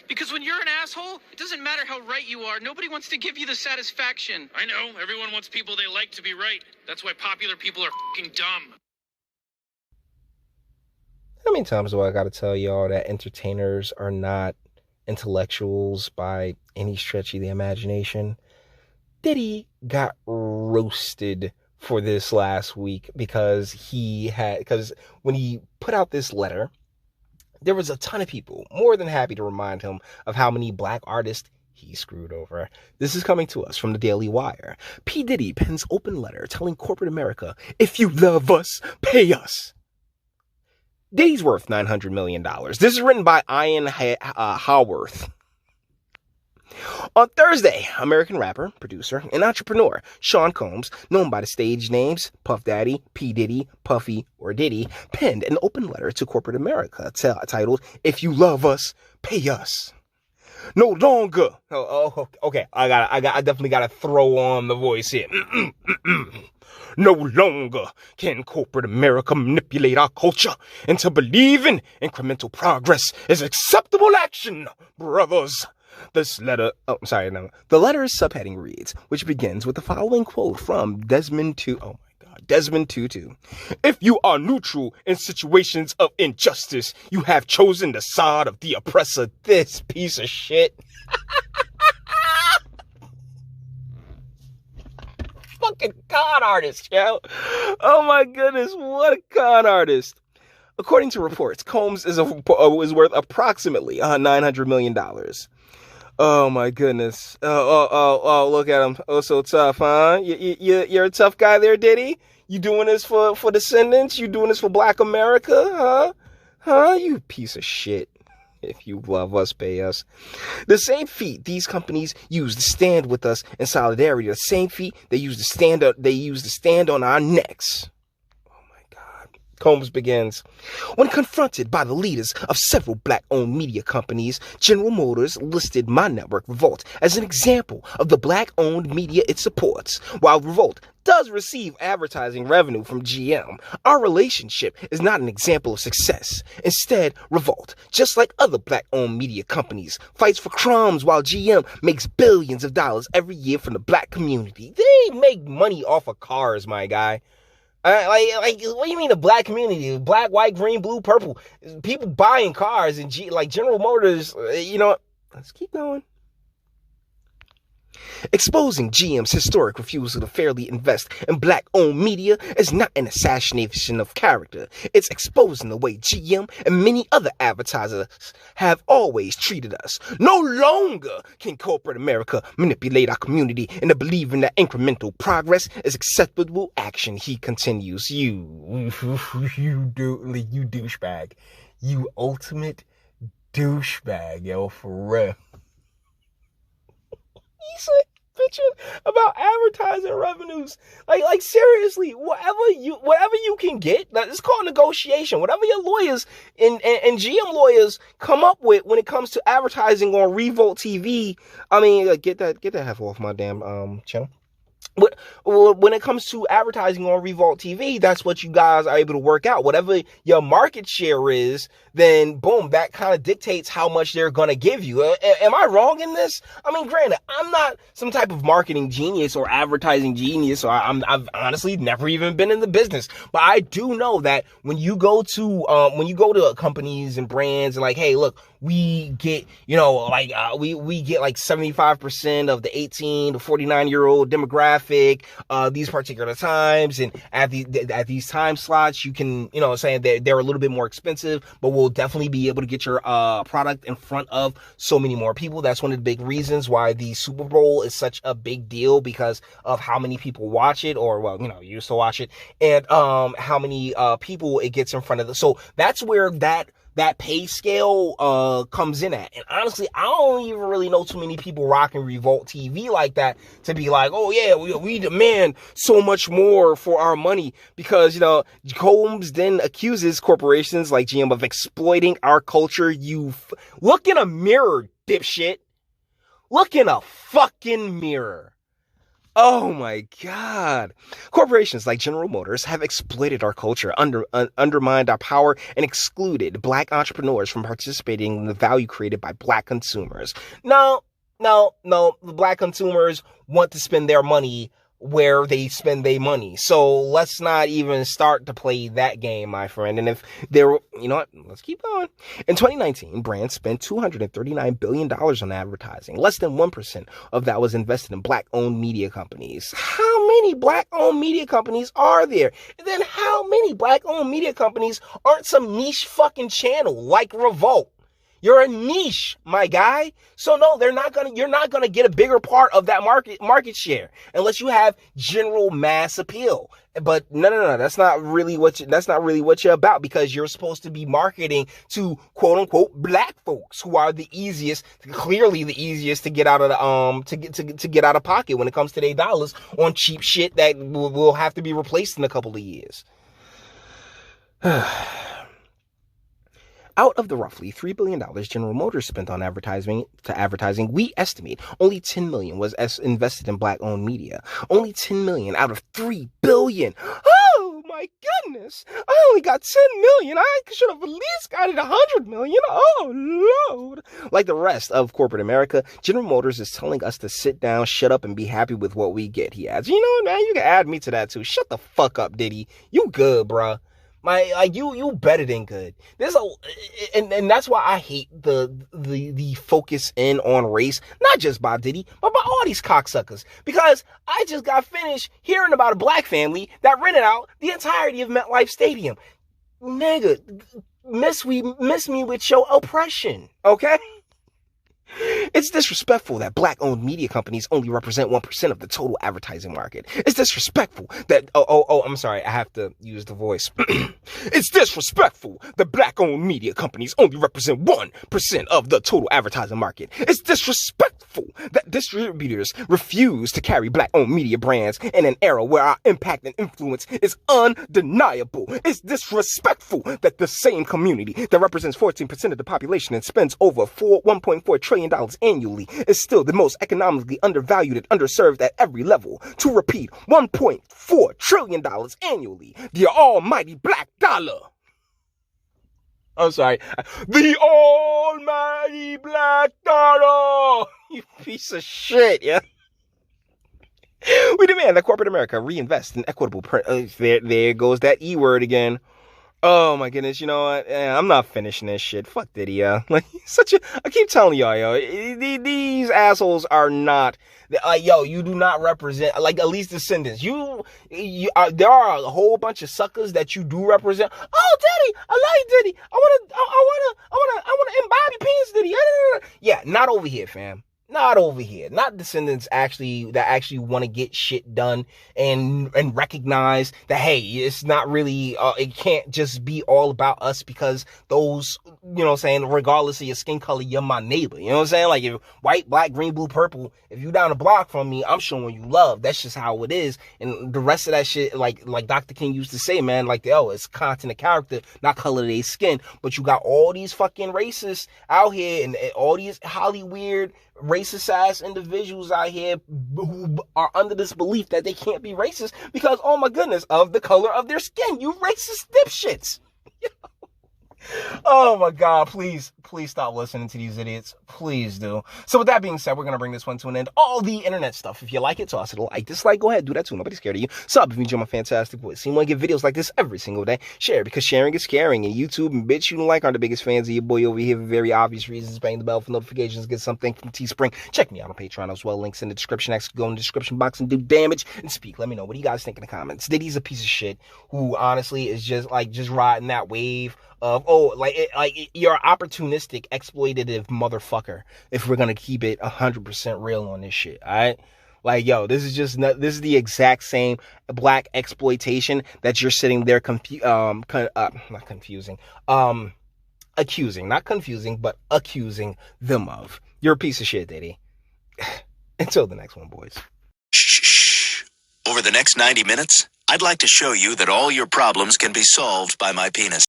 Because when you're an asshole, it doesn't matter how right you are. Nobody wants to give you the satisfaction. I know. Everyone wants people they like to be right. That's why popular people are fucking dumb. How many times do I gotta tell y'all that entertainers are not intellectuals by any stretch of the imagination? Diddy got roasted for this last week because when he put out this letter, there was a ton of people more than happy to remind him of how many black artists he screwed over. This is coming to us from the Daily Wire. P. Diddy pens open letter telling corporate America, if you love us, pay us. Diddy's worth $900 million. This is written by Ian Haworth. On Thursday, American rapper, producer, and entrepreneur Sean Combs, known by the stage names Puff Daddy, P. Diddy, Puffy, or Diddy, penned an open letter to corporate America titled, if you love us, pay us. No longer. Okay. I definitely gotta throw on the voice here. No longer can corporate America manipulate our culture into believing incremental progress is acceptable action, brothers. The letter's subheading reads, which begins with the following quote from Desmond Tutu. If you are neutral in situations of injustice, you have chosen the side of the oppressor. This piece of shit. Fucking con artist, yo. Oh my goodness, what a con artist. According to reports, Combs is worth approximately $900 million. Oh my goodness. Oh, look at him. Oh, so tough, huh? You're a tough guy there, Diddy? You doing this for descendants? You doing this for black America? Huh? You piece of shit. If you love us, pay us. The same feet these companies use to stand with us in solidarity, the same feet they use to stand on our necks. Combs begins. When confronted by the leaders of several black-owned media companies, General Motors listed my network, Revolt, as an example of the black-owned media it supports. While Revolt does receive advertising revenue from GM, our relationship is not an example of success. Instead, Revolt, just like other black-owned media companies, fights for crumbs while GM makes billions of dollars every year from the black community. They make money off of cars, my guy. What do you mean the black community? Black, white, green, blue, purple. People buying cars and General Motors, let's keep going. Exposing GM's historic refusal to fairly invest in black-owned media is not an assassination of character. It's exposing the way GM and many other advertisers have always treated us. No longer can corporate America manipulate our community into believing that incremental progress is acceptable action, he continues. You douchebag. You ultimate douchebag, yo, for real. He said, bitching about advertising revenues. Like seriously, whatever you can get, it's called negotiation. Whatever your lawyers and GM lawyers come up with when it comes to advertising on Revolt TV. I mean, get that half off my damn channel. When it comes to advertising on Revolt TV, that's what you guys are able to work out. Whatever your market share is, then boom, that kind of dictates how much they're going to give you. Am I wrong in this? I mean, granted, I'm not some type of marketing genius or advertising genius, or I've honestly never even been in the business. But I do know that when you go to companies and brands and like, hey, look, we get, we get like 75% of the 18 to 49-year-old demographic these particular times, and at these time slots, you can, saying that they're a little bit more expensive, but we'll definitely be able to get your product in front of so many more people. That's one of the big reasons why the Super Bowl is such a big deal, because of how many people watch it, or used to watch it, and how many people it gets in front of. So that's where that pay scale comes in at. And honestly, I don't even really know too many people rocking Revolt TV like that to be like, oh yeah, we demand so much more for our money, because Combs then accuses corporations like GM of exploiting our culture. Look in a mirror, dipshit. Look in a fucking mirror. Oh my God. Corporations like General Motors have exploited our culture, undermined our power, and excluded black entrepreneurs from participating in the value created by black consumers. No. The black consumers want to spend their money where they spend their money. So let's not even start to play that game, my friend. And if there, you know what, let's keep going. In 2019, brands spent $239 billion on advertising. Less than 1% of that was invested in black-owned media companies. How many black-owned media companies are there? And then how many black-owned media companies aren't some niche fucking channel like Revolt? You're a niche, my guy. So no, you're not gonna get a bigger part of that market share unless you have general mass appeal. But no, that's not really what you're about, because you're supposed to be marketing to quote unquote black folks who are clearly the easiest to get out of the to get out of pocket when it comes to their dollars on cheap shit that will have to be replaced in a couple of years. Out of the roughly $3 billion General Motors spent on advertising, we estimate only $10 million was invested in black-owned media. Only $10 million out of $3 billion. Oh my goodness! I only got $10 million. I should have at least got it $100 million. Oh Lord! Like the rest of corporate America, General Motors is telling us to sit down, shut up, and be happy with what we get. He adds, "You know what, man? You can add me to that too. Shut the fuck up, Diddy. You good, bruh. You better than good." And that's why I hate the focus in on race, not just by Diddy, but by all these cocksuckers. Because I just got finished hearing about a black family that rented out the entirety of MetLife Stadium. Nigga, miss me with your oppression, okay? It's disrespectful that black-owned media companies only represent 1% of the total advertising market. It's disrespectful that... I'm sorry, I have to use the voice. It's disrespectful that black-owned media companies only represent 1% of the total advertising market. It's disrespectful that distributors refuse to carry black-owned media brands in an era where our impact and influence is undeniable. It's disrespectful that the same community that represents 14% of the population and spends over $1.4 trillion annually is still the most economically undervalued and underserved at every level. To repeat, $1.4 trillion annually. The almighty black dollar. I'm sorry. The almighty black dollar. You piece of shit, yeah. We demand that corporate America reinvest in equitable... there goes that E word again. Oh my goodness, you know what? I'm not finishing this shit. Fuck Diddy, yo. Like, I keep telling y'all, yo, these assholes are not, you do not represent, like, at least descendants. There are a whole bunch of suckers that you do represent. Oh, Diddy, I like Diddy. I wanna embody penis Diddy. Yeah, not over here, fam. Not over here. Not descendants that actually want to get shit done and recognize that, hey, it's not really, it can't just be all about us because those, you know what I'm saying, regardless of your skin color, you're my neighbor. You know what I'm saying? Like, if white, black, green, blue, purple, if you down the block from me, I'm showing you love. That's just how it is. And the rest of that shit, like Dr. King used to say, man, like, it's content of character, not color of their skin. But you got all these fucking racists out here and all these Hollywood racist ass individuals out here who are under this belief that they can't be racist because, oh my goodness, of the color of their skin. You racist dipshits. Oh my God, please stop listening to these idiots. Please do. So with that being said, we're going to bring this one to an end. All the internet stuff. If you like it, toss it a like, dislike, go ahead, do that too. Nobody's scared of you. Sub if you enjoy my fantastic voice. So you want to get videos like this every single day. Share because sharing is caring. And YouTube and Bitchute and like aren't the biggest fans of your boy over here for very obvious reasons. Bang the bell for notifications. Get something from Teespring. Check me out on Patreon as well. Links in the description. Actually go in the description box and do damage and speak. Let me know. What do you guys think in the comments? Diddy's a piece of shit who honestly is just riding that wave of, you're an opportunistic, exploitative motherfucker if we're gonna keep it 100% real on this shit, alright? Like, yo, this is the exact same black exploitation that you're sitting there accusing them of. You're a piece of shit, Diddy. Until the next one, boys. Shh. Over the next 90 minutes, I'd like to show you that all your problems can be solved by my penis.